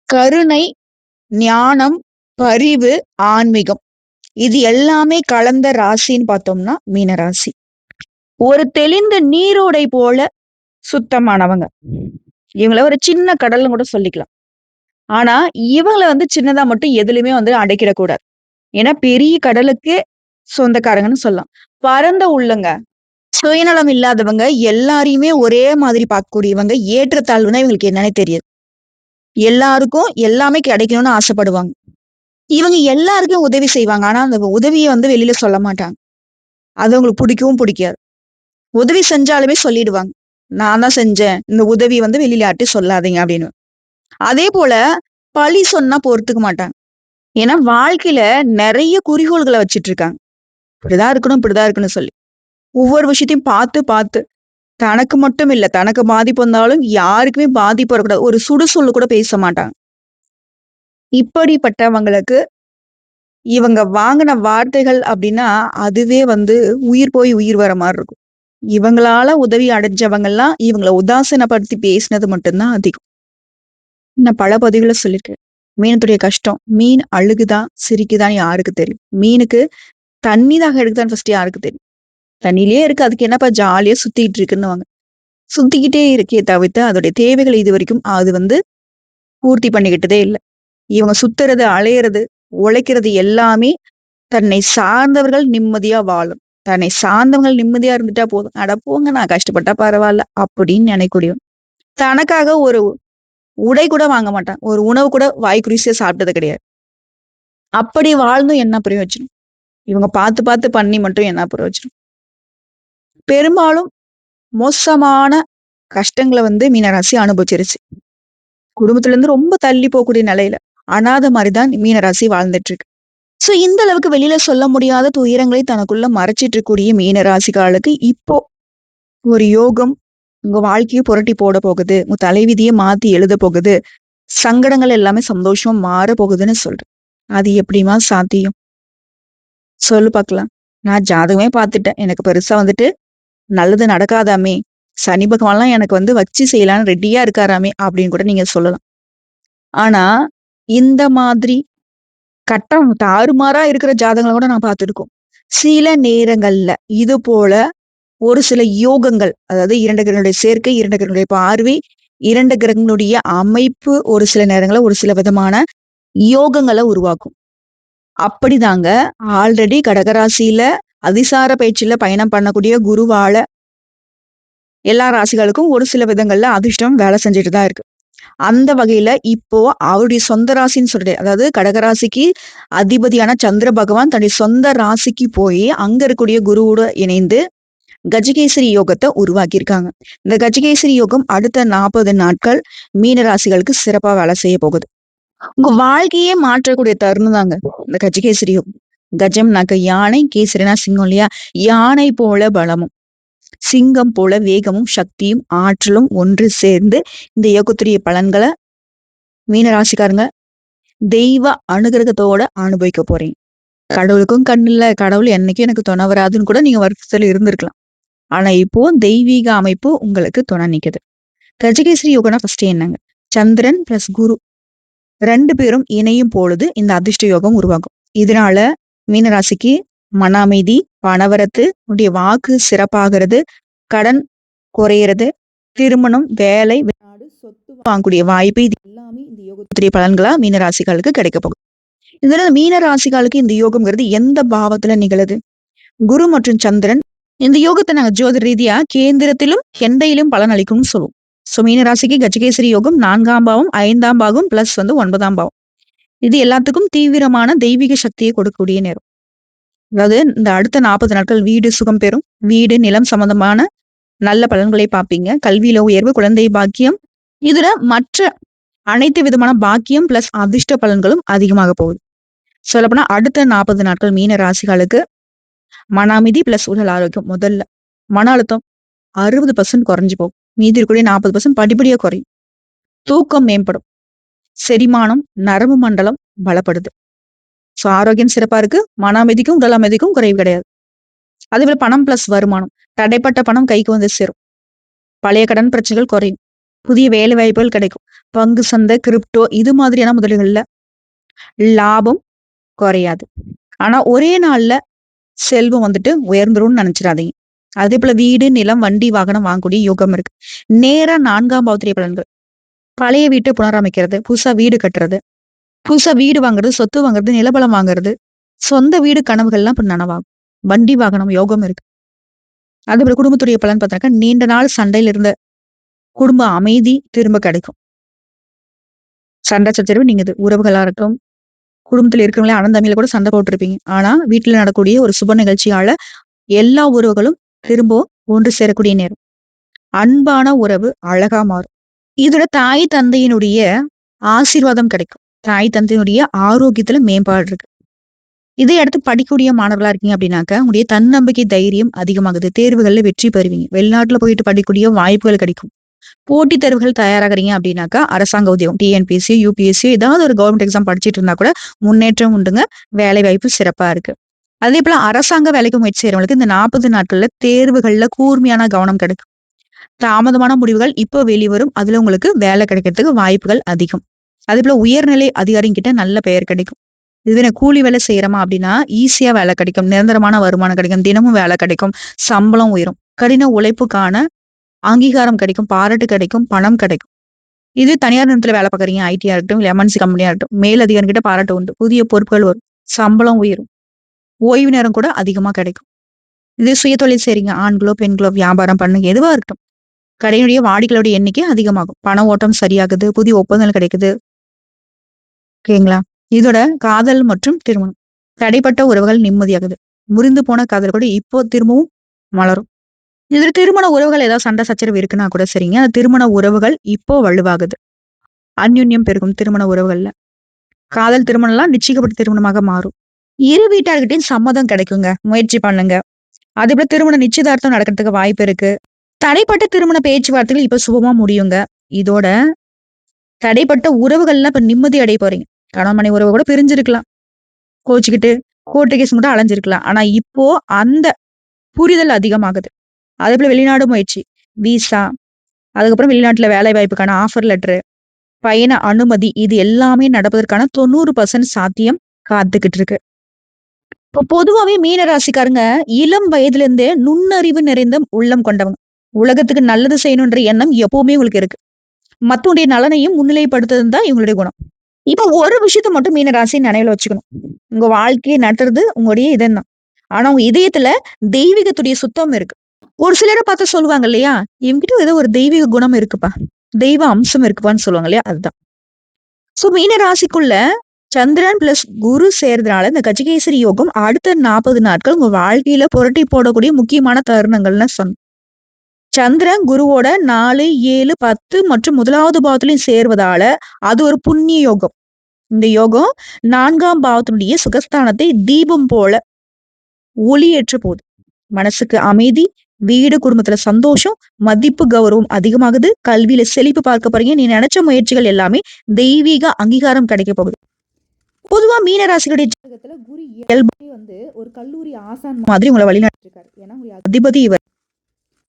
கருணை, ஞானம், பரிவு, ஆன்மீகம். இது எல்லாமே கலந்த ராசின்னு பார்த்தோம்னா மீனராசி. ஒரு தெளிந்த நீரோடை போல சுத்தமானவங்க. இவங்கள ஒரு சின்ன கடல்னு கூட சொல்லிக்கலாம். ஆனா, இவங்கள சின்னதா மட்டும் எதுலயுமே அடைக்கிடக்கூடாது. ஏன்னா, பெரிய கடலுக்கே சொந்தக்காரங்கன்னு சொல்லலாம். பரந்த உள்ளங்க. சுயநலம் இல்லாதவங்க, எல்லாரையுமே ஒரே மாதிரி பார்க்கக்கூடியவங்க, ஏற்றத்தாழ்வுனா இவங்களுக்கு என்னன்னே தெரியாது. எல்லாருக்கும் எல்லாமே கிடைக்கணும்னு ஆசைப்படுவாங்க. இவங்க எல்லாருக்கும் உதவி செய்வாங்க. ஆனா, அந்த உதவிய வெளியில சொல்ல மாட்டாங்க. அது அவங்களுக்கு பிடிக்கவும் பிடிக்காது. உதவி செஞ்சாலுமே சொல்லிடுவாங்க. நான் தான் செஞ்சேன். இந்த உதவி வெளியில யார்ட்டயும் சொல்லாதீங்க அப்படின்னு. அதே போல பழி சொன்னா பொறுத்துக்க மாட்டாங்க. ஏன்னா வாழ்க்கையில நெறைய குறிக்கோள்கள வச்சுட்டு இருக்காங்க. இப்படிதான் இருக்கணும், இப்படிதான் இருக்கணும்னு சொல்லி. ஒவ்வொரு விஷயத்தையும் பார்த்து, பார்த்து தனக்கு மட்டும் இல்ல, தனக்கு பாதிப்பு வந்தாலும் யாருக்குமே பாதிப்பு வரக்கூடாது. ஒரு சுடுசொல்லு கூட பேச மாட்டாங்க. இப்படிப்பட்டவங்களுக்கு இவங்க வாங்கின வார்த்தைகள் அப்படின்னா, அதுவே உயிர் போய் உயிர் வர மாரி இருக்கும். இவங்களால உதவி அடைஞ்சவங்கலாம் இவங்கள உதாசீனப்படுத்தி பேசினது மட்டும் தான் அதிகம். நான் பல பதிவுல சொல்லியிருக்கேன். மீனத்துடைய கஷ்டம். மீன் அழுகுதா, சிரிக்குதான்னு யாருக்கு தெரியும்? மீனுக்கு தண்ணி தாகம் எடுக்குதான்னு ஃபர்ஸ்ட் யாருக்கு தெரியும்? தண்ணியிலேயே இருக்கு. அதுக்கு என்னப்பா ஜாலியா சுத்திட்டு இருக்குன்னுவாங்க. சுத்திக்கிட்டே இருக்கே தவிர்த்து அதோடைய தேவைகள் இதுவரைக்கும் அது பூர்த்தி பண்ணிக்கிட்டதே இல்ல. இவங்க சுத்துறது, அலையறது, உழைக்கிறது எல்லாமே தன்னை சார்ந்தவர்கள் நிம்மதியா வாழும். தன்னை சார்ந்தவர்கள் நிம்மதியா இருந்துட்டா போதும். அட போங்க நான் கஷ்டப்பட்டா பரவால்ல அப்படின்னு நினைக்கக்கூடியவன். தனக்காக ஒரு உடை கூட வாங்க மாட்டான். ஒரு உணவு கூட வாய்க்கு ருசியா சாப்பிட்டது கிடையாது. அப்படி வாழ்ந்தும் என்ன பிரயோஜனம்? இவங்க பார்த்து பார்த்து பண்ணி மட்டும் என்ன பிரயோஜனம்? பெரும்பாலும் மோசமான கஷ்டங்கள மீனராசி அனுபவிச்சிருச்சு. குடும்பத்துல இருந்து ரொம்ப தள்ளி போகக்கூடிய நிலையில. அனாதை மாரி தான் மீனராசி வாழ்ந்துட்டு இருக்கு. சோ இந்த அளவுக்கு வெளியில சொல்ல முடியாத துயரங்களை தனக்குள்ள மறைச்சிட்டு இருக்கக்கூடிய மீனராசிக்காரர்களுக்கு இப்போ ஒரு யோகம் உங்க வாழ்க்கையை புரட்டி போட போகுது. உங்க தலைவிதியை மாத்தி எழுத போகுது. சங்கடங்கள் எல்லாமே சந்தோஷமா மாற போகுதுன்னு சொல்றேன். அது எப்படிம்மா சாத்தியம்? சொல்லு பார்க்கலாம். நான் ஜாதகமே பார்த்துட்டேன். எனக்கு பெருசா நல்லது நடக்காதாமே. சனி பகவான்லாம் எனக்கு வச்சு செய்யலான்னு ரெடியா இருக்காராமே அப்படின்னு கூட நீங்க சொல்லலாம். ஆனா, இந்த மாதிரி கட்டம் தாறுமாறா இருக்கிற ஜாதகங்கள கூட நான் பார்த்துருக்கோம். சில நேரங்கள்ல இது போல ஒரு சில யோகங்கள், அதாவது 2 கிரகங்களுடைய சேர்க்கை, 2 கிரகங்களுடைய பார்வை, 2 கிரகங்களுடைய அமைப்பு ஒரு சில நேரங்கள்ல ஒரு சில விதமான யோகங்கள உருவாக்கும். அப்படிதாங்க ஆல்ரெடி கடகராசியில அதிசார பயிற்சியில பயணம் பண்ணக்கூடிய குருவால எல்லா ராசிகளுக்கும் ஒரு சில விதங்கள்ல அதிர்ஷ்டம் வேலை செஞ்சுட்டு தான் இருக்கு. அந்த வகையில இப்போ அவருடைய சொந்த ராசின்னு சொல்லிட்டு, அதாவது கடகராசிக்கு அதிபதியான சந்திர பகவான் தன்னுடைய சொந்த ராசிக்கு போய் அங்க இருக்கக்கூடிய குருவோட இணைந்து கஜகேசரி யோகத்தை உருவாக்கியிருக்காங்க. இந்த கஜகேசரி யோகம் அடுத்த 40 நாட்கள் மீன ராசிகளுக்கு சிறப்பா வேலை செய்ய போகுது. உங்க வாழ்க்கையே மாற்றக்கூடிய தருணம் தாங்க இந்த கஜகேசரி யோகம். கஜம்னாக்க யானை, கேசரினா சிங்கம் இல்லையா? யானை போல பலமும், சிங்கம் போல வேகமும், சக்தியும், ஆற்றலும் ஒன்று சேர்ந்து இந்த யோகத்துடைய பலன்களை மீனராசிக்காரங்க தெய்வ அனுகிரகத்தோட அனுபவிக்க போறீங்க. கடவுளுக்கும் கண் இல்ல, கடவுள் என்னைக்கும் எனக்கு துணை வராதுன்னு கூட நீங்க வருத்தத்துல இருந்திருக்கலாம். ஆனா இப்போ தெய்வீக அமைப்பு உங்களுக்கு துணை நிக்குது. கஜகேசரி யோகனா ஃபர்ஸ்ட் என்னங்க? சந்திரன் பிளஸ் குரு 2 பேரும் இணையும் பொழுது இந்த அதிர்ஷ்ட யோகம் உருவாகும். இதனால மீனராசிக்கு மன அமைதி, பணவரத்து, உடைய வாக்கு சிறப்பாகிறது, கடன் குறையிறது, திருமணம், வேலை, வெளிநாடு, சொத்து வாங்கக்கூடிய வாய்ப்பு இது எல்லாமே இந்த யோகத்துடைய பலன்களா மீனராசிகளுக்கு கிடைக்க போகுது. இதுல மீனராசிகளுக்கு இந்த யோகம்ங்கிறது எந்த பாவத்துல நிகழுது? குரு மற்றும் சந்திரன் இந்த யோகத்தை நாங்க ஜோதிட ரீதியா கேந்திரத்திலும் கெண்டையிலும் பலன் அளிக்கும்னு சொல்லுவோம். சோ மீனராசிக்கு கஜகேசரி யோகம் 4ஆம் பாவம், 5ஆம் பாகம் பிளஸ் 9ஆம் பாவம். இது எல்லாத்துக்கும் தீவிரமான தெய்வீக சக்தியை கொடுக்கக்கூடிய நேரம். அதாவது இந்த அடுத்த 40 நாட்கள் வீடு சுகம் பெறும். வீடு, நிலம் சம்பந்தமான நல்ல பலன்களை பார்ப்பீங்க. கல்வியில உயர்வு, குழந்தை பாக்கியம், இதுல மற்ற அனைத்து விதமான பாக்கியம் பிளஸ் அதிர்ஷ்ட பலன்களும் அதிகமாக போகுது. சொல்லப்போனா அடுத்த 40 நாட்கள் மீன ராசிகளுக்கு மன அமைதி பிளஸ் உடல் ஆரோக்கியம். முதல்ல மன அழுத்தம் 60% குறைஞ்சு போகும். மீதி இருக்கக்கூடிய 40% படிப்படியா குறையும். தூக்கம் மேம்படும். செரிமானம், நரம்பு மண்டலம் பலப்படுது. சோ ஆரோக்கியம் சிறப்பா இருக்கு. மன அமைதிக்கும் உடல் அமைதிக்கும் குறைவு கிடையாது. அதே போல பணம் பிளஸ் வருமானம். தடைப்பட்ட பணம் கைக்கு சேரும். பழைய கடன் பிரச்சனைகள் குறையும். புதிய வேலை வாய்ப்புகள் கிடைக்கும். பங்கு சந்தை, கிரிப்டோ இது மாதிரியான முதலீடுகள்ல லாபம் குறையாது. ஆனா ஒரே நாள்ல செல்வம் வந்துட்டு உயர்ந்துரும்னு நினைச்சிடாதீங்க. அதேபோல வீடு, நிலம், வண்டி, வாகனம் வாங்கக்கூடிய யோகம் இருக்கு. நேரா 4ஆம் பாவத்திரிய பலன்கள். பழைய வீட்ட புனரமைக்கிறது, புதுசா வீடு கட்டுறது, புதுசா வீடு வாங்குறது, சொத்து வாங்குறது, நிலபலம் வாங்குறது, சொந்த வீடு கனவுகள்லாம் இப்ப நனவாகும். வண்டி, வாகனம் யோகம் இருக்கு. அதேபோல குடும்பத்துடைய பலன் பார்த்தாக்கா, நீண்ட நாள் சண்டையில இருந்த குடும்ப அமைதி திரும்ப கிடைக்கும். சண்டை சச்சரவு நீங்குது. உறவுகளா இருக்கட்டும், குடும்பத்துல இருக்கிறவங்களே அண்ணன் தம்பியில கூட சண்டை போட்டிருப்பீங்க. ஆனா வீட்டுல நடக்கக்கூடிய ஒரு சுப நிகழ்ச்சியால எல்லா உறவுகளும் திரும்ப ஒன்று சேரக்கூடிய நேரம். அன்பான உறவு அழகா மாறும். இதோட தாய் தந்தையினுடைய ஆசீர்வாதம் கிடைக்கும். தாய் தந்தையினுடைய ஆரோக்கியத்துல மேம்பாடு இருக்கு. இதை அடுத்து படிக்கக்கூடிய மாணவர்களா இருக்கீங்க அப்படின்னாக்க, உங்களுடைய தன்னம்பிக்கை தைரியம் அதிகமாகுது. தேர்வுகள்ல வெற்றி பெறுவீங்க. வெளிநாட்டுல போயிட்டு படிக்கக்கூடிய வாய்ப்புகள் கிடைக்கும். போட்டித் தேர்வுகள் தயாராகுறீங்க அப்படின்னாக்கா, அரசாங்க உத்தியோகம் டிஎன்பிஎஸ்சி, யுபிஎஸ்சி ஏதாவது ஒரு கவர்மெண்ட் எக்ஸாம் படிச்சுட்டு இருந்தா கூட முன்னேற்றம் உண்டுங்க. வேலை வாய்ப்பு சிறப்பா இருக்கு. அதே போல அரசாங்க வேலைக்கு முயற்சி செய்றவங்களுக்கு இந்த 40 நாட்கள்ல தேர்வுகள்ல கூர்மையான கவனம் கிடைக்கும். தாமதமான முடிவுகள் இப்போ வெளிவரும். அதுல உங்களுக்கு வேலை கிடைக்கிறதுக்கு வாய்ப்புகள் அதிகம். அதே போல உயர்நிலை அதிகாரிகிட்ட நல்ல பெயர் கிடைக்கும். இதுவே நான் கூலி வேலை செய்யறோமா அப்படின்னா ஈஸியா வேலை கிடைக்கும். நிரந்தரமான வருமானம் கிடைக்கும். தினமும் வேலை கிடைக்கும். சம்பளம் உயரும். கடின உழைப்புக்கான அங்கீகாரம் கிடைக்கும். பாராட்டு கிடைக்கும். பணம் கிடைக்கும். இது தனியார் நிறுவனத்துல வேலை பார்க்குறீங்க. ஐடியா இருக்கட்டும், இல்ல எம்என்சி கம்பெனியா இருக்கட்டும். மேல் அதிகாரி கிட்ட பாராட்டு உண்டு. புதிய பொறுப்புகள் வரும். சம்பளம் உயரும். ஓய்வு நேரம் கூட அதிகமா கிடைக்கும். இதே சுயதொழில் செய்றீங்க. ஆண்களோ, பெண்களோ வியாபாரம் பண்ணுங்க. எதுவா இருக்கட்டும். கடையினுடைய வாடிக்கையாளருடைய எண்ணிக்கை அதிகமாகும். பண ஓட்டம் சரியாகுது. புதிய ஒப்பந்தங்கள் கிடைக்குது. ஓகேங்களா? இதோட காதல் மற்றும் திருமணம். தடைப்பட்ட உறவுகள் நிம்மதியாகுது. முறிந்து போன காதல் கூட இப்போ திரும்பவும் மலரும். இதுல திருமண உறவுகள் ஏதாவது சண்டை சச்சரவு இருக்குன்னா கூட சரிங்க. அந்த திருமண உறவுகள் இப்போ வலுவாகுது. அந்யுன்யம் பெருகும் திருமண உறவுகள்ல. காதல் திருமணம்லாம் நிச்சயிக்கப்பட்ட திருமணமாக மாறும். இரு வீட்டார்கிட்டயும் சம்மதம் கிடைக்குங்க. முயற்சி பண்ணுங்க. அதேபோல திருமண நிச்சயதார்த்தம் நடக்கிறதுக்கு வாய்ப்பு இருக்கு. தடைப்பட்ட திருமண பேச்சுவார்த்தைகள் இப்ப சுபமா முடியுங்க. இதோட தடைப்பட்ட உறவுகள்லாம் இப்ப நிம்மதி அடைய போறீங்க. கணவன் மனைவி உறவு கூட பிரிஞ்சிருக்கலாம். கோச்சுக்கிட்டு கோர்ட்டு கேஸ் மட்டும் அலைஞ்சிருக்கலாம். ஆனா இப்போ அந்த புரிதல் அதிகமாகுது. அதே போல வெளிநாடு முயற்சி, விசா, அதுக்கப்புறம் வெளிநாட்டுல வேலை வாய்ப்புக்கான ஆஃபர் லெட்டரு, பயண அனுமதி இது எல்லாமே நடப்பதற்கான 90% சாத்தியம் காத்துக்கிட்டு இருக்கு. இப்போ பொதுவாவே மீன ராசிக்காரங்க இளம் வயதுல இருந்தே நுண்ணறிவு நிறைந்த உள்ளம் கொண்டவங்க. உலகத்துக்கு நல்லது செய்யணுன்ற எண்ணம் எப்பவுமே உங்களுக்கு இருக்கு. மத்தவங்களுடைய நலனையும் முன்னிலைப்படுத்துறது தான் இவங்களுடைய குணம். இப்ப ஒரு விஷயத்த மட்டும் மீன ராசி நினைவுல வச்சுக்கணும். உங்க வாழ்க்கையை நடத்துறது உங்களுடைய இதயம் தான். ஆனா உங்க இதயத்துல தெய்வீகத்துடைய சுத்தம் இருக்கு. ஒரு சிலரை பார்த்து சொல்லுவாங்க இல்லையா? இவங்கிட்ட ஏதோ ஒரு தெய்வீக குணம் இருக்குப்பா. தெய்வ அம்சம் இருக்குப்பான்னு சொல்லுவாங்க இல்லையா? அதுதான். சோ மீன ராசிக்குள்ள சந்திரன் பிளஸ் குரு சேர்றதுனால இந்த கஜகேசரி யோகம் அடுத்த 40 நாட்கள் உங்க வாழ்க்கையில புரட்டி போடக்கூடிய முக்கியமான தருணங்கள்னு சொன்னோம். சந்திரன் குருவோட 4, 7, 10 மற்றும் முதலாவது பாவத்திலையும் சேர்வதால அது ஒரு புண்ணிய யோகம். இந்த யோகம் 4ஆம் பாவத்தினுடைய சுகஸ்தானத்தை தீபம் போல ஒளியேற்ற போகுது. மனசுக்கு அமைதி, வீடு குடும்பத்துல சந்தோஷம், மதிப்பு கௌரவம் அதிகமாகுது. கல்வியில செழிப்பு பார்க்க போறீங்க. நீ நினைச்ச முயற்சிகள் எல்லாமே தெய்வீக அங்கீகாரம் கிடைக்க போகுது. பொதுவா மீன ராசிகளுடைய ஜாதகத்துல குரு இயல்பே ஒரு கல்லூரி ஆசான் மாதிரி உங்களை வழிநடத்திட்டு இருக்காரு. ஏன்னா உங்களுடைய அதிபதி இவர்.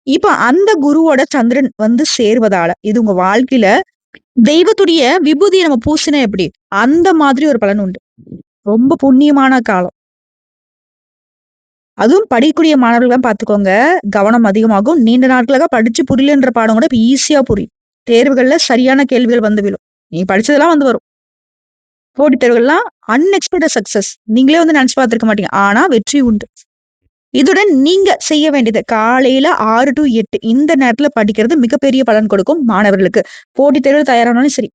இப்ப அந்த குருவோட சந்திரன் சேர்வதால இது உங்க வாழ்க்கையில தெய்வத்துடைய விபூதியை நம்ம பூசினா எப்படி அந்த மாதிரி ஒரு பலன் உண்டு. ரொம்ப புண்ணியமான காலம். அதுவும் படிக்கக்கூடிய மாணவர்கள் பாத்துக்கோங்க. கவனம் அதிகமாகும். நீண்ட நாட்களாக படிச்சு புரியலன்ற பாடம் கூட இப்ப ஈஸியா புரியும். தேர்வுகள்ல சரியான கேள்விகள் விழும். நீ படிச்சதெல்லாம் வரும். போட்டித் தேர்வுகள்லாம் அன்எக்ஸ்பெக்டட் சக்சஸ். நீங்களே நினைச்சு பார்த்திருக்க மாட்டீங்க. ஆனா வெற்றி உண்டு. இதுடன் நீங்க செய்ய வேண்டியது காலையில 6 to 8 இந்த நேரத்துல படிக்கிறது மிகப்பெரிய பலன் கொடுக்கும் மாணவர்களுக்கு. போட்டித் தேர்வு தயாரானாலும் சரி.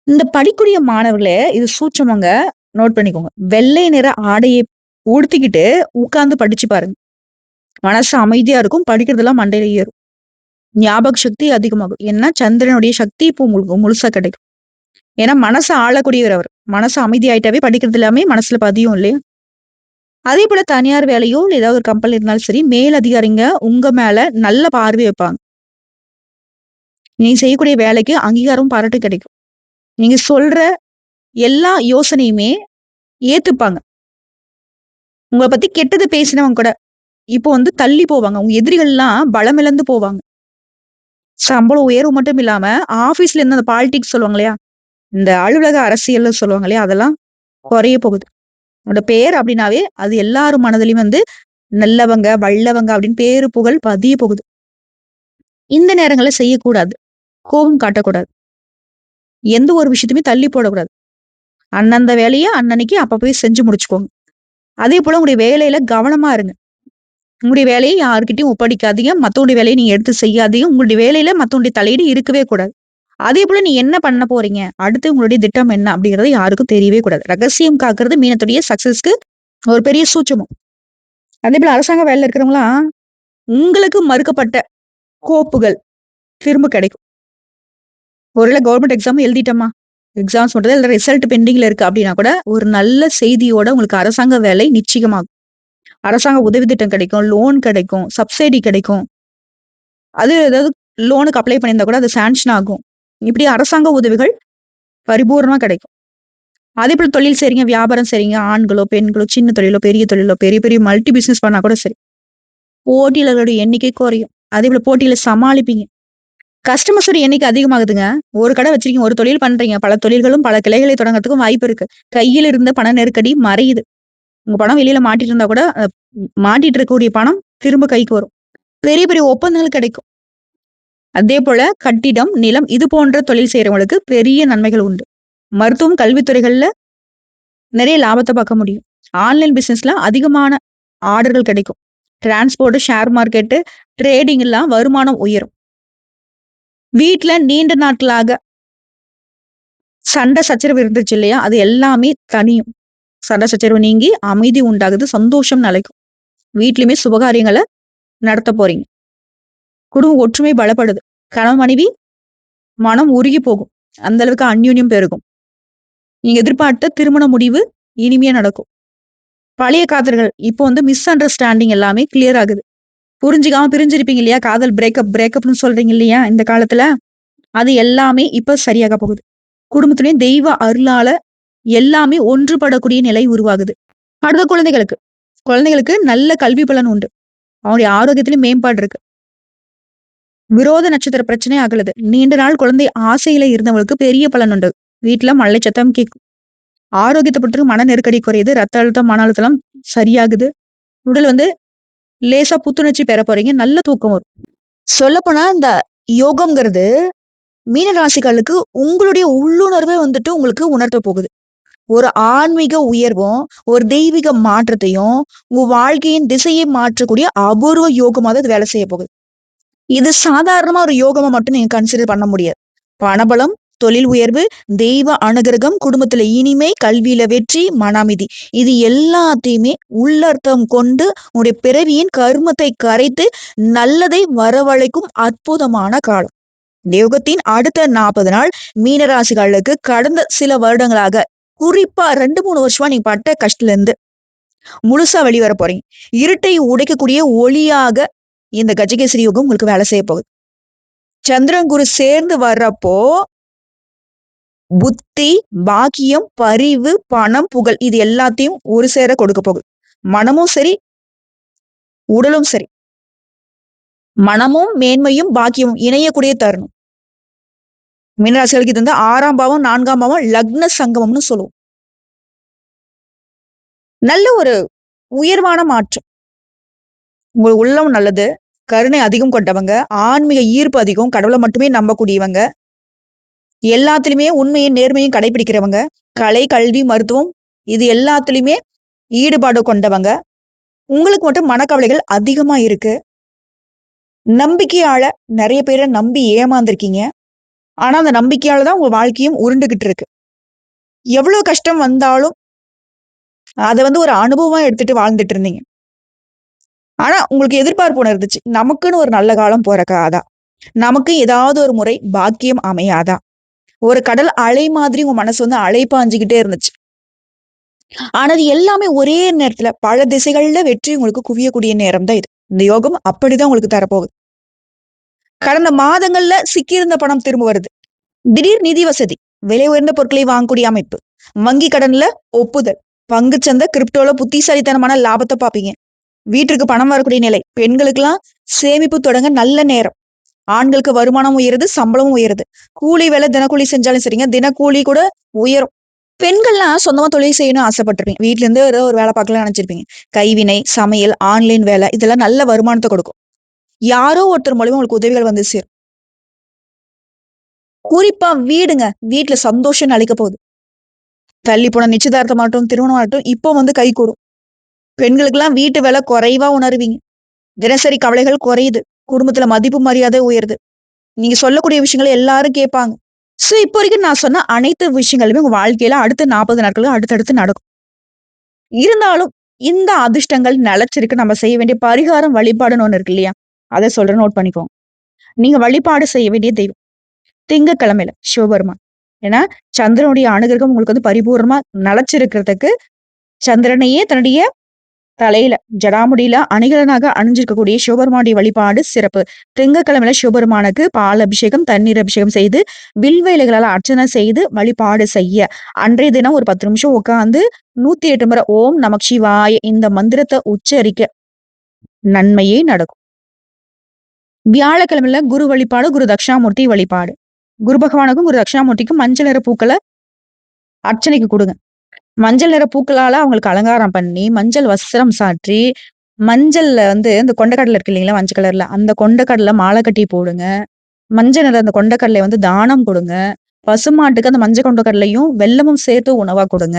இந்த படிக்கூடிய மாணவர்களே இது சூட்சமங்க. நோட் பண்ணிக்கோங்க. வெள்ளை நிற ஆடையை உடுத்திக்கிட்டு உட்கார்ந்து படிச்சு பாருங்க. மனசு அமைதியா இருக்கும். படிக்கிறதெல்லாம் மண்டையில ஏறும். ஞாபக சக்தி அதிகமாகும். ஏன்னா சந்திரனுடைய சக்தி இப்போ உங்களுக்கு முழுசா கிடைக்கும். ஏன்னா மனசை ஆளக்கூடியவர் அவர். மனசு அமைதியாயிட்டாவே படிக்கிறது எல்லாமே மனசுல பதியும் இல்லையா? அதே போல தனியார் வேலையோ இல்ல ஏதாவது ஒரு கம்பெனி இருந்தாலும் சரி, மேல் அதிகாரிங்க உங்க மேல நல்ல பார்வை வைப்பாங்க. நீ செய்யக்கூடிய வேலைக்கு அங்கீகாரம் பாராட்டு கிடைக்கும். நீங்க சொல்ற எல்லா யோசனையுமே ஏத்துப்பாங்க. உங்களை பத்தி கெட்டது பேசினவங்க கூட இப்போ தள்ளி போவாங்க. உங்க எதிரிகள்லாம் பலமிழந்து போவாங்க. சம்பளம் உயர்வு மட்டும் இல்லாம, ஆஃபீஸ்ல இருந்து அந்த பாலிடிக்ஸ் சொல்லுவாங்க இல்லையா? இந்த அலுவலக அரசியல்னு சொல்லுவாங்க இல்லையா? அதெல்லாம் குறைய போகுது. உன்னோட பேர் அப்படின்னாவே, அது எல்லாரும் மனதிலயும் வந்து நல்லவங்க, வல்லவங்க அப்படின்னு பேரு, புகழ் பதிய போகுது. இந்த நேரங்கள்ல செய்யக்கூடாது. கோபம் காட்டக்கூடாது. எந்த ஒரு விஷயத்தையுமே தள்ளி போடக்கூடாது. அந்தந்த வேலைய அன்னன்னைக்கு அப்ப போய் செஞ்சு முடிச்சுக்கோங்க. அதேபோல உங்களுடைய வேலையில கவனமா இருங்க. உங்களுடைய வேலைய யார்கிட்டயும் ஒப்படைக்காதீங்க. மத்தவங்களுடைய வேலைய நீங்க எடுத்து செய்யாதீங்க. உங்களுடைய வேலையில மத்தவங்களுடைய தலையீடு இருக்கவே கூடாது. அதேபோல நீ என்ன பண்ண போறீங்க? அடுத்து உங்களுடைய திட்டம் என்ன? அப்படிங்கிறது யாருக்கும் தெரியவே கூடாது. ரகசியம் காக்கிறது மீனத்துடைய சக்சஸ்க்கு ஒரு பெரிய சூட்சுமம். அதேபோல அரசாங்க வேலையில இருக்கிறவங்கலாம், உங்களுக்கு மறுக்கப்பட்ட கோப்புகள் திரும்ப கிடைக்கும். ஒருவேள கவர்ன்மென்ட் எக்ஸாம் எழுதிட்டோமா, எக்ஸாம்ஸ் மட்டும் தான் இல்ல ரிசல்ட் பெண்டிங்ல இருக்கு அப்படின்னா கூட, ஒரு நல்ல செய்தியோட உங்களுக்கு அரசாங்க வேலை நிச்சயமாகும். அரசாங்க உதவி திட்டம் கிடைக்கும், லோன் கிடைக்கும், சப்சிடி கிடைக்கும். அது ஏதாவது லோனுக்கு அப்ளை பண்ணியிருந்தா கூட அது சாங்ஷன் ஆகும். இப்படி அரசாங்க உதவிகள் பரிபூரணமா கிடைக்கும். அதேபோல தொழில் செய்றீங்க, வியாபாரம் செய்றீங்க, ஆண்களோ, பெண்களோ, சின்ன தொழிலோ, பெரிய தொழிலோ, பெரிய பெரிய மல்டி பிசினஸ் பண்ணா கூட சரி. போட்டியாளர்களுடைய எண்ணிக்கை குறையும். அதேபோல போட்டியில சமாளிப்பீங்க. கஸ்டமர்ஸோட எண்ணிக்கை அதிகமாகுதுங்க. ஒரு கடை வச்சிருக்கீங்க, ஒரு தொழில் பண்றீங்க. பல தொழில்களும், பல கிளைகளை தொடங்குறதுக்கும் வாய்ப்பு இருக்கு. கையில் இருந்த பண நெருக்கடி மறையுது. உங்க பணம் வெளியில மாட்டிட்டு இருந்தா கூட, மாட்டிட்டு இருக்கக்கூடிய பணம் திரும்ப கைக்கு வரும். பெரிய பெரிய ஒப்பந்தங்கள் கிடைக்கும். அதேபோல கட்டிடம், நிலம் இது போன்ற தொழில் செய்றவங்களுக்கு பெரிய நன்மைகள் உண்டு. மருத்துவம், கல்வித்துறைகள்ல நிறைய லாபத்த பார்க்க முடியும். ஆன்லைன் பிசினஸ்ல அதிகமான ஆர்டர்கள் கிடைக்கும். டிரான்ஸ்போர்ட், ஷேர் மார்க்கெட், ட்ரேடிங் எல்லாம் வருமானம் உயரும். வீட்ல நீண்ட நாட்களாக சண்டை சச்சரவு இருந்துச்சு இல்லையா? அது எல்லாமே தணியும். சண்டை சச்சரவு நீங்கி அமைதி உண்டாகுது. சந்தோஷம் நிலைக்கும். வீட்லயுமே சுபகாரியங்கள நடத்த போறீங்க. குடும்ப ஒற்றுமை பலப்படுது. கணவன், மனைவி மனம் உருகி போகும். அந்த அளவுக்கு அந்யோன்யம் பெருகும். நீங்க எதிர்பார்த்த திருமண முடிவு இனிமையா நடக்கும். பழைய காதல்கள் இப்போ வந்து மிஸ் அண்டர்ஸ்டாண்டிங் எல்லாமே கிளியர் ஆகுது. புரிஞ்சுக்காம பிரிஞ்சிருப்பீங்க இல்லையா? காதல் பிரேக்கப்ன்னு சொல்றீங்க இல்லையா? இந்த காலத்துல. அது எல்லாமே இப்ப சரியாக போகுது. குடும்பத்திலயும் தெய்வ அருளால எல்லாமே ஒன்றுபடக்கூடிய நிலை உருவாகுது. அடுத்த குழந்தைகளுக்கு. குழந்தைகளுக்கு நல்ல கல்வி பலன் உண்டு. அவங்களுடைய ஆரோக்கியத்திலும் மேம்பாடு இருக்கு. விரோத நட்சத்திர பிரச்சனை அகலுது. நீண்ட நாள் குழந்தை ஆசையில இருந்தவங்களுக்கு பெரிய பலன் உண்டு. வீட்ல மழலை சத்தம் கேட்கும். ஆரோக்கியத்தை பொறுத்து மன நெருக்கடி குறையுது. ரத்த அழுத்தம், மன அழுத்தம் சரியாகுது. உடல் வந்து லேசா புத்துணர்ச்சி பெற போறீங்க. நல்ல தூக்கம் வரும். சொல்லப்போனா இந்த யோகம்ங்கிறது மீன ராசிகளுக்கு உங்களுடைய உள்ளுணர்வே வந்துட்டு உங்களுக்கு உணர்த்த போகுது. ஒரு ஆன்மீக உயர்வும், ஒரு தெய்வீக மாற்றத்தையும், உங்க வாழ்க்கையின் திசையை மாற்றக்கூடிய அபூர்வ யோகமா தான் இது வேலை செய்ய போகுது. இது சாதாரணமா ஒரு யோகமா மட்டும் நீங்க கன்சிடர் பண்ண முடியாது. பணபலம், தொழில் உயர்வு, தெய்வ அனுகிரகம், குடும்பத்துல இனிமை, கல்வியில வெற்றி, மன அமைதி. இது எல்லாத்தையுமே உள்ளர்த்தம் கொண்டு உங்களுடைய பிறவியின் கருமத்தை கரைத்து நல்லதை வரவழைக்கும் அற்புதமான காலம். இந்த யுகத்தின் அடுத்த 40 நாள் மீனராசிகளுக்கு கடந்த சில வருடங்களாக குறிப்பா 2, 3 வருஷமா நீங்க பட்ட கஷ்டத்துல இருந்து முழுசா வெளிவர போறீங்க. இருட்டை உடைக்கக்கூடிய ஒளியாக இந்த கஜகேசரி யோகம் உங்களுக்கு வேலை செய்ய போகுது. சந்திரன் குரு சேர்ந்து வர்றப்போ புத்தி, பாக்கியம், பரிவு, பணம், புகழ் இது எல்லாத்தையும் ஒரு சேர கொடுக்க போகுது. மனமும் சரி, உடலும் சரி. மனமும், மேன்மையும், பாக்கியமும் இணையக்கூடிய தருணம். மீனராசிகளுக்கு இது வந்து 6ஆம் பாவம், 4ஆம் பாவம், லக்ன சங்கமம்னு சொல்லுவோம். நல்ல ஒரு உயர்வான மாற்றம். உங்க உள்ளம் நல்லது. கருணை அதிகம் கொண்டவங்க, ஆன்மீக ஈர்ப்பு அதிகம், கடவுளை மட்டுமே நம்பக்கூடியவங்க, எல்லாத்துலயுமே உண்மையும் நேர்மையும் கடைபிடிக்கிறவங்க, கலை, கல்வி, மருத்துவம் இது எல்லாத்துலயுமே ஈடுபாடு கொண்டவங்க. உங்களுக்கு மட்டும் மனக்கவலைகள் அதிகமா இருக்கு. நம்பிக்கையால நிறைய பேரை நம்பி ஏமாந்துருக்கீங்க. ஆனா அந்த நம்பிக்கையால தான் உங்க வாழ்க்கையும் உருண்டுகிட்டு இருக்கு. எவ்வளவு கஷ்டம் வந்தாலும் அதை வந்து ஒரு அனுபவமா எடுத்துட்டு வாழ்ந்துட்டு இருந்தீங்க. ஆனா உங்களுக்கு எதிர்பார்ப்பு ஒண்ணு இருந்துச்சு. நமக்குன்னு ஒரு நல்ல காலம் பொறக்காதா? நமக்கு ஏதாவது ஒரு முறை பாக்கியம் அமையாதா? ஒரு கடல் அலை மாதிரி உங்க மனசு வந்து அலைப்பாஞ்சுக்கிட்டே இருந்துச்சு. ஆனா அது எல்லாமே ஒரே நேரத்துல பல திசைகள்ல வெற்றி உங்களுக்கு குவியக்கூடிய நேரம் தான் இது. இந்த யோகம் அப்படிதான் உங்களுக்கு தரப்போகுது. கடந்த மாதங்கள்ல சிக்கியிருந்த பணம் திரும்ப வருது. திடீர் நிதி வசதி, விலை உயர்ந்த பொருட்களை வாங்கக்கூடிய அமைப்பு, வங்கி கடன்ல ஒப்புதல், பங்குச்சந்தை, கிரிப்டோல புத்திசாலித்தனமான லாபத்தை பார்ப்பீங்க. வீட்டிற்கு பணம் வரக்கூடிய நிலை, பெண்களுக்கெல்லாம் சேமிப்பு தொடங்க நல்ல நேரம். ஆண்களுக்கு வருமானம் உயருது, சம்பளமும் உயருது. கூலி வேலை தினக்கூலி செஞ்சாலும் சரிங்க, தினக்கூலி கூட உயரும். பெண்கள்லாம் சொந்தமா தொழில் செய்யணும்னு ஆசைப்பட்டிருப்பீங்க. வீட்ல இருந்து ஏதோ ஒரு வேலை பார்க்கலாம்னு நினைச்சிருப்பீங்க. கைவினை, சமையல், ஆன்லைன் வேலை இதெல்லாம் நல்ல வருமானத்த கொடுக்கும். யாரோ ஒருத்தர் மூலியமா உங்களுக்கு உதவிகள் வந்து சேரும். குறிப்பா வீடுங்க. வீட்ல சந்தோஷம் அளிக்க போகுது. தள்ளி போன நிச்சயதார்த்தமாகட்டும், திருமணமாகட்டும் இப்போ வந்து கைகூடும். பெண்களுக்கெல்லாம் வீட்டு வேலை குறைவா உணருவீங்க. தினசரி கவலைகள் குறையுது. குடும்பத்துல மதிப்பு மரியாதை உயருது. நீங்க சொல்லக்கூடிய விஷயங்கள எல்லாரும் கேட்பாங்க. சோ, இப்போ வரைக்கும் நான் சொன்ன அனைத்து விஷயங்களுமே உங்க வாழ்க்கையில அடுத்த 40 நாட்களுக்கு அடுத்தடுத்து நடக்கும். இருந்தாலும் இந்த அதிர்ஷ்டங்கள் நிலைச்சிருக்கு. நம்ம செய்ய வேண்டிய பரிகாரம் வழிபாடுன்னு ஒண்ணு இருக்கு இல்லையா? அத சொல்றேன் நோட் பண்ணிக்கோங்க. நீங்க வழிபாடு செய்ய வேண்டிய தெய்வம். திங்கட்கிழமையில சிவபெருமான். ஏன்னா, சந்திரனுடைய அனுகிரகம் உங்களுக்கு வந்து பரிபூரணமா நிலைச்சிருக்கிறதுக்கு சந்திரனையே தன்னுடைய தலையில ஜடாமுடியில அணிகலனாக அணிஞ்சிருக்கக்கூடிய சிவபெருமானுடைய வழிபாடு சிறப்பு. திங்கட்கிழமையில சிவபெருமானுக்கு பால் அபிஷேகம், தண்ணீர் அபிஷேகம் செய்து, வில்வ இலைகளால அர்ச்சனை செய்து வழிபாடு செய்ய, அன்றைய தினம் ஒரு 10 நிமிஷம் உட்கார்ந்து 108 முறை ஓம் நமக் சிவாய இந்த மந்திரத்த உச்சரிக்க நன்மையே நடக்கும். வியாழக்கிழமையில குரு வழிபாடு, குரு தட்சிணாமூர்த்தி வழிபாடு. குரு பகவானுக்கும், குரு தட்சிணாமூர்த்திக்கும் மஞ்சள் நிற பூக்கள அர்ச்சனைக்கு குடுங்க. மஞ்சள் நிற பூக்களால அவங்களுக்கு அலங்காரம் பண்ணி, மஞ்சள் வஸ்திரம் சாற்றி, மஞ்சள்ல வந்து இந்த கொண்டைக்கடலை இருக்கு இல்லைங்களா? மஞ்சள் கலர்ல. அந்த கொண்டைக்கடல மாலை கட்டி போடுங்க. மஞ்சள் நிற அந்த கொண்டைக்கடலைய வந்து தானம் குடுங்க. பசுமாட்டுக்கு அந்த மஞ்சள் கொண்டைக்கடலையும், வெல்லமும் சேர்த்து உணவா குடுங்க.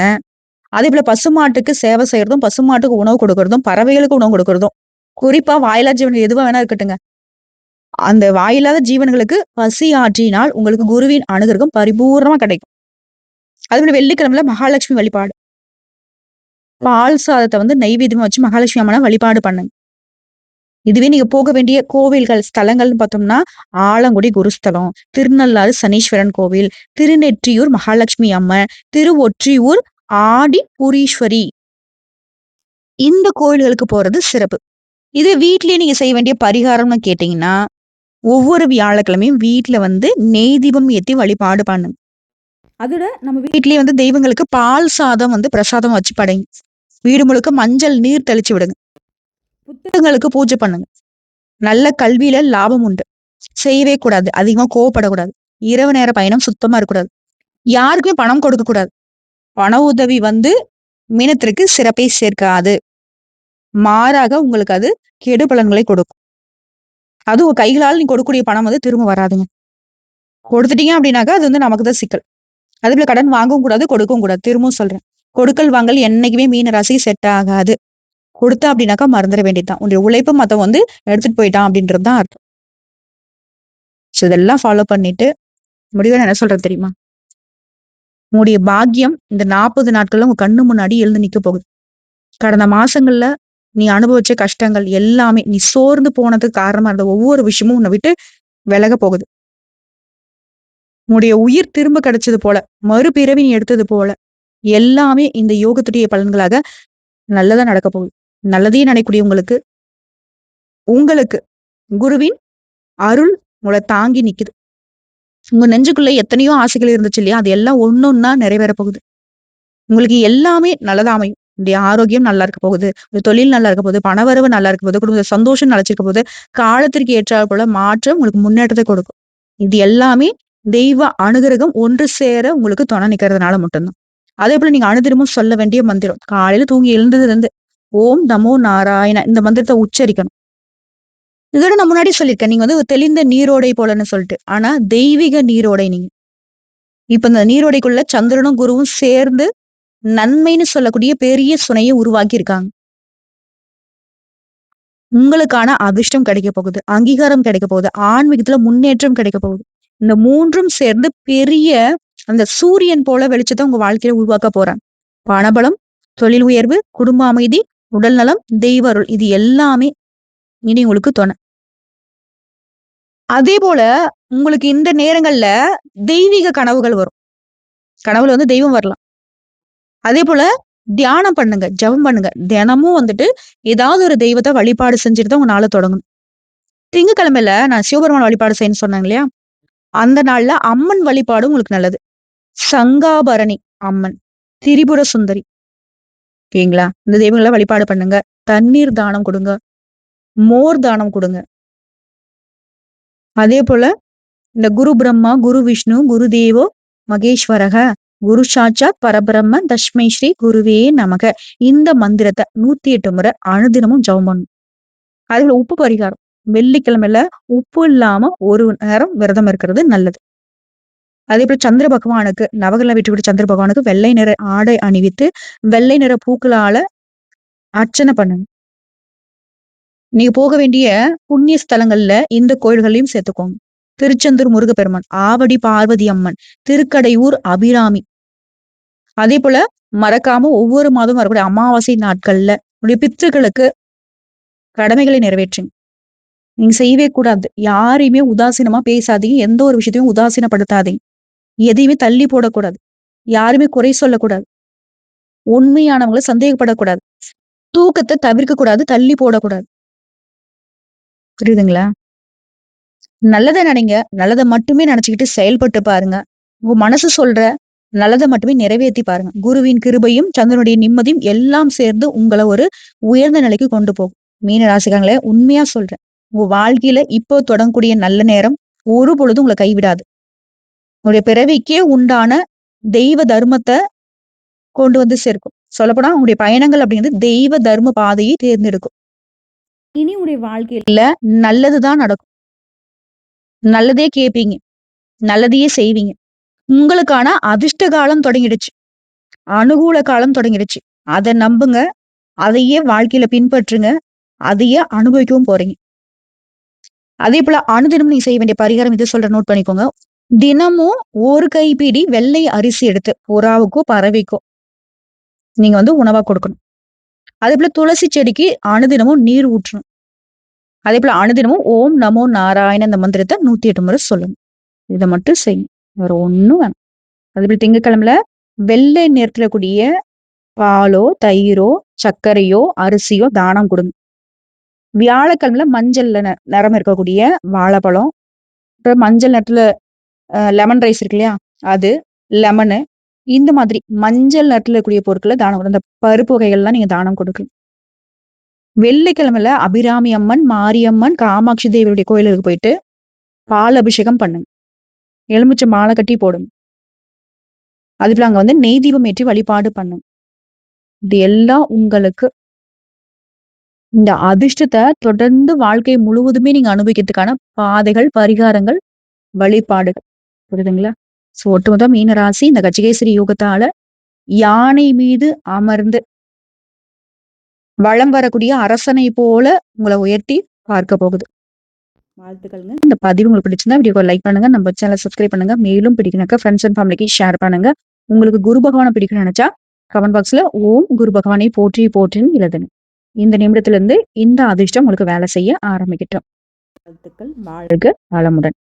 அதேபோல பசுமாட்டுக்கு சேவை செய்யறதும், பசுமாட்டுக்கு உணவு கொடுக்கறதும், பறவைகளுக்கு உணவு கொடுக்கறதும், குறிப்பா வாயில்லா ஜீவன் எதுவா வேணா இருக்கட்டுங்க. அந்த வாயில்லாத ஜீவன்களுக்கு பசி ஆற்றினால் உங்களுக்கு குருவின் அனுகிரகம் பரிபூரணமா கிடைக்கும். அதேபோல வெள்ளிக்கிழமையில மகாலட்சுமி வழிபாடு. பால் சாதத்த வந்து நைவேத்தியமா வச்சு மகாலட்சுமி அம்மன வழிபாடு பண்ணுங்க. இதுவே நீங்க போக வேண்டிய கோவில்கள், ஸ்தலங்கள்னு பார்த்தோம்னா, ஆலங்குடி குருஸ்தலம், திருநள்ளாறு சனீஸ்வரன் கோவில், திருநெற்றியூர் மகாலட்சுமி அம்மன், திருவொற்றியூர் ஆடிபுரீஸ்வரி. இந்த கோயில்களுக்கு போறது சிறப்பு. இதே வீட்லயே நீங்க செய்ய வேண்டிய பரிகாரம்னு கேட்டீங்கன்னா, ஒவ்வொரு வியாழக்கிழமையும் வீட்ல வந்து நெய் தீபம் ஏத்தி வழிபாடு பண்ணுங்க. அதோட நம்ம வீட்லயே வந்து தெய்வங்களுக்கு பால் சாதம் வந்து பிரசாதம் வச்சு படைங்க. வீடு முழுக்க மஞ்சள் நீர் தெளிச்சு விடுங்க. புத்தகங்களுக்கு பூஜை பண்ணுங்க. நல்ல கல்வியில லாபம் உண்டு. செய்யவே கூடாது. அதிகமா கோவப்படக்கூடாது. இரவு நேர பயணம் சுத்தமா இருக்கக்கூடாது. யாருக்குமே பணம் கொடுக்க கூடாது. பண உதவி வந்து மீனத்திற்கு சிறப்பை சேர்க்காது. மாறாக உங்களுக்கு அது கெடு பலன்களை கொடுக்கும். அதுவும் உங்க கைகளால நீங்க கொடுக்கக்கூடிய பணம் வந்து திரும்ப வராதுங்க. கொடுத்துட்டீங்க அப்படின்னாக்கா அது வந்து நமக்கு தான் சிக்கல். அதேபோல கடன் வாங்கவும் கூடாது, கொடுக்கவும் கூடாது. திரும்பவும் சொல்றேன். கொடுக்கல் வாங்கல் என்னைக்குமே மீன ராசிக்கு செட் ஆகாது. கொடுத்த அப்படின்னாக்கா மறந்துட வேண்டியதுதான். உன்னுடைய உழைப்ப மத்தவன் வந்து எடுத்துட்டு போயிட்டான் அப்படின்றது தான் அர்த்தம். சோ இதெல்லாம் ஃபாலோ பண்ணிட்டு முடிவா நான் என்ன சொல்றேன் தெரியுமா? உன்னுடைய பாக்கியம் இந்த 40 நாட்கள்ல உங்க கண்ணு முன்னாடி எழுந்து நிக்க போகுது. கடந்த மாசங்கள்ல நீ அனுபவிச்ச கஷ்டங்கள் எல்லாமே, நீ சோர்ந்து போனதுக்கு காரணமா இருந்த ஒவ்வொரு விஷயமும் உன்னை விட்டு விலக போகுது. உன்னுடைய உயிர் திரும்ப கிடைச்சது போல, மறுபிறவி நீ எடுத்தது போல, எல்லாமே இந்த யோகத்துடைய பலன்களாக நல்லதா நடக்க போகுது. நல்லதையே நினைக்கக்கூடிய உங்களுக்கு உங்களுக்கு குருவின் அருள் உங்கள தாங்கி நிக்குது. உங்க நெஞ்சுக்குள்ள எத்தனையோ ஆசைகள் இருந்துச்சு இல்லையா? அது எல்லாம் ஒண்ணொன்னா நிறைவேற போகுது. உங்களுக்கு எல்லாமே நல்லதா அமையும். உங்களுடைய ஆரோக்கியம் நல்லா இருக்க போகுது. உங்க தொழில் நல்லா இருக்க போகுது. பணவரவு நல்லா இருக்க போகுது. குடும்பத்துல சந்தோஷம் நிலைச்சிருக்க போகுது. காலத்திற்கு ஏற்றாற் போல மாற்றம் உங்களுக்கு முன்னேற்றத்தை கொடுக்கும். இது எல்லாமே தெய்வ அனுகிரகம் ஒன்று சேர உங்களுக்கு துணை நிக்கிறதுனால மட்டும்தான். அதே போல நீங்க அனுதினமும் சொல்ல வேண்டிய மந்திரம். காலையில தூங்கி எழுந்ததுல இருந்து ஓம் நமோ நாராயண இந்த மந்திரத்தை உச்சரிக்கணும். இதோட நான் முன்னாடி சொல்லியிருக்கேன். நீங்க வந்து ஒரு தெளிந்த நீரோடை போலன்னு சொல்லிட்டு. ஆனா தெய்வீக நீரோடை நீங்க. இப்ப இந்த நீரோடைக்குள்ள சந்திரனும் குருவும் சேர்ந்து நன்மைன்னு சொல்லக்கூடிய பெரிய சுனையை உருவாக்கி இருக்காங்க. உங்களுக்கான அதிர்ஷ்டம் கிடைக்க போகுது. அங்கீகாரம் கிடைக்க போகுது. ஆன்மீகத்துல முன்னேற்றம் கிடைக்க போகுது. இந்த 3ம் சேர்ந்து பெரிய அந்த சூரியன் போல வெளிச்சத்த உங்க வாழ்க்கையில உருவாக்க போறாங்க. பணபலம், தொழில் உயர்வு, குடும்ப அமைதி, உடல் நலம், தெய்வ அருள் இது எல்லாமே இனி உங்களுக்கு துணை. அதே போல உங்களுக்கு இந்த நேரங்கள்ல தெய்வீக கனவுகள் வரும். கனவுல வந்து தெய்வம் வரலாம். அதே போல தியானம் பண்ணுங்க, ஜெபம் பண்ணுங்க. தினமும் வந்துட்டு ஏதாவது ஒரு தெய்வத்த வழிபாடு செஞ்சுட்டு தான் உங்க நாள தொடங்கணும். திங்கட்கிழமையில நான் சிவபெருமான் வழிபாடு செய்யணும்னு சொன்னேங்க இல்லையா? அந்த நாள்ல அம்மன் வழிபாடு உங்களுக்கு நல்லது. சங்காபரணி அம்மன், திரிபுர சுந்தரி ஓகேங்களா? இந்த தெய்வங்கள வழிபாடு பண்ணுங்க. தண்ணீர் தானம் கொடுங்க. மோர் தானம் கொடுங்க. அதே போல இந்த குரு பிரம்மா, குரு விஷ்ணு, குரு தேவோ மகேஸ்வரக, குரு சாட்சாத் பரபிரம்ம தஸ்மை ஸ்ரீ குருவே நமக. இந்த மந்திரத்தை 108 முறை அனுதினமும் ஜெபம் பண்ணணும். அதுல உப்பு பரிகாரம். வெள்ளிக்கிழமையில உப்பு இல்லாம ஒரு நேரம் விரதம் இருக்கிறது நல்லது. அதே போல சந்திர பகவானுக்கு நவகிரக வீட்டு சந்திர பகவானுக்கு வெள்ளை நிற ஆடை அணிவித்து வெள்ளை நிற பூக்களால அர்ச்சனை பண்ணுங்க. நீங்க போக வேண்டிய புண்ணிய ஸ்தலங்கள்ல இந்த கோயில்களையும் சேர்த்துக்கோங்க. திருச்செந்தூர் முருகப்பெருமான், ஆவடி பார்வதி அம்மன், திருக்கடையூர் அபிராமி. அதே போல மறக்காம ஒவ்வொரு மாதம் வரக்கூடிய அமாவாசை நாட்கள்ல உடைய பித்ருக்களுக்கு கடமைகளை நிறைவேற்றுங்க. நீங்க செய்யவே கூடாது. யாரையுமே உதாசீனமா பேசாதீங்க. எந்த ஒரு விஷயத்தையும் உதாசீனப்படுத்தாதீங்க. எதையுமே தள்ளி போடக்கூடாது. யாருமே குறை சொல்லக்கூடாது. உண்மையானவங்களை சந்தேகப்படக்கூடாது. தூக்கத்தை தவிர்க்க கூடாது. தள்ளி போடக்கூடாது. புரியுதுங்களா? நல்லதை நினைங்க. நல்லதை மட்டுமே நினைச்சுக்கிட்டு செயல்பட்டு பாருங்க. உங்க மனசு சொல்ற நல்லதை மட்டுமே நிறைவேற்றி பாருங்க. குருவின் கிருபையும் சந்திரனுடைய நிம்மதியும் எல்லாம் சேர்ந்து உங்களை ஒரு உயர்ந்த நிலைக்கு கொண்டு போகும். மீன ராசிக்காரங்களே, உண்மையா சொல்றேன். உங்க வாழ்க்கையில இப்போ தொடங்கக்கூடிய நல்ல நேரம் ஒரு பொழுதும் உங்களை கைவிடாது. உங்களுடைய பிறவிக்கே உண்டான தெய்வ தர்மத்தை கொண்டு வந்து சேர்க்கும். சொல்லப்போனா உங்களுடைய பயணங்கள் அப்படிங்கிறது தெய்வ தர்ம பாதையை தேர்ந்தெடுக்கும். இனி உங்களுடைய வாழ்க்கையில நல்லதுதான் நடக்கும். நல்லதே கேட்பீங்க. நல்லதையே செய்வீங்க. உங்களுக்கான அதிர்ஷ்ட காலம் தொடங்கிடுச்சு. அனுகூல காலம் தொடங்கிடுச்சு. அதை நம்புங்க. அதையே வாழ்க்கையில பின்பற்றுங்க. அதையே அனுபவிக்கவும் போறீங்க. அதே போல அனுதினம் நீங்க செய்ய வேண்டிய பரிகாரம் இது சொல்ற நோட் பண்ணிக்கோங்க. தினமும் ஒரு கைப்பிடி வெள்ளை அரிசி எடுத்து புறாவுக்கோ பறவைக்கோ நீங்க உணவா கொடுக்கணும். அதே போல துளசி செடிக்கு அனுதினமும் நீர் ஊற்றணும். அதே போல அனுதினமும் ஓம் நமோ நாராயண இந்த மந்திரத்தை 108 முறை சொல்லணும். இதை மட்டும் செய்யும். வேற ஒண்ணும் வேணும். அதே போல திங்கட்கிழமையில வெள்ளை நிறத்துல கூடிய பாலோ தயிரோ சர்க்கரையோ அரிசியோ தானம் கொடுங்க. வியாழக்கிழமையில மஞ்சள்ல நிறம் இருக்கக்கூடிய வாழைப்பழம், அப்புறம் மஞ்சள் நிறத்துல லெமன் ரைஸ் இருக்கு இல்லையா, அது லெமனு, இந்த மாதிரி மஞ்சள் நிறத்துல இருக்கக்கூடிய பொருட்களை தானம் கொடுங்க. இந்த பருப்பு வகைகள்லாம் நீங்க தானம் கொடுக்கலாம். வெள்ளிக்கிழமையில அபிராமி அம்மன், மாரியம்மன், காமாட்சி தேவியுடைய கோயிலுக்கு போயிட்டு பால் அபிஷேகம் பண்ணுங்க. எலுமிச்சை மாலை கட்டி போடுங்க. அதுல அங்க நெய் தீபம் ஏற்றி வழிபாடு பண்ணுங்க. இது எல்லாம் உங்களுக்கு இந்த அதிர்ஷ்டத்தை தொடர்ந்து வாழ்க்கை முழுவதுமே நீங்க அனுபவிக்கிறதுக்கான பாதைகள், பரிகாரங்கள், வழிபாடுகள். புரியுதுங்களா? சோ ஒட்டுமொத்த மீனராசி இந்த கஜகேசரி யோகத்தால யானை மீது அமர்ந்து வளம் வரக்கூடிய அரசனை போல உங்களை உயர்த்தி பார்க்க போகுது. வாழ்த்துக்கள்ங்க. இந்த பதிவு உங்களுக்கு பிடிச்சிருந்தா வீடியோ லைக் பண்ணுங்க, நம்ம சேனல் சப்ஸ்கிரைப் பண்ணுங்க. மேலும் பிடிக்கணுக்கா ஃப்ரெண்ட்ஸ் அண்ட் ஃபேமிலிக்கு ஷேர் பண்ணுங்க. உங்களுக்கு குரு பகவானை பிடிக்கணும்னு நினைச்சா கமெண்ட் பாக்ஸ்ல ஓம் குரு பகவானை போற்றி போற்றின்னு எழுதுங்க. இந்த நிமிடத்துல இருந்து இந்த அதிர்ஷ்டம் உங்களுக்கு வேலை செய்ய ஆரம்பிக்கட்டும். வாழ்த்துக்கள். வாழ்க வளமுடன்.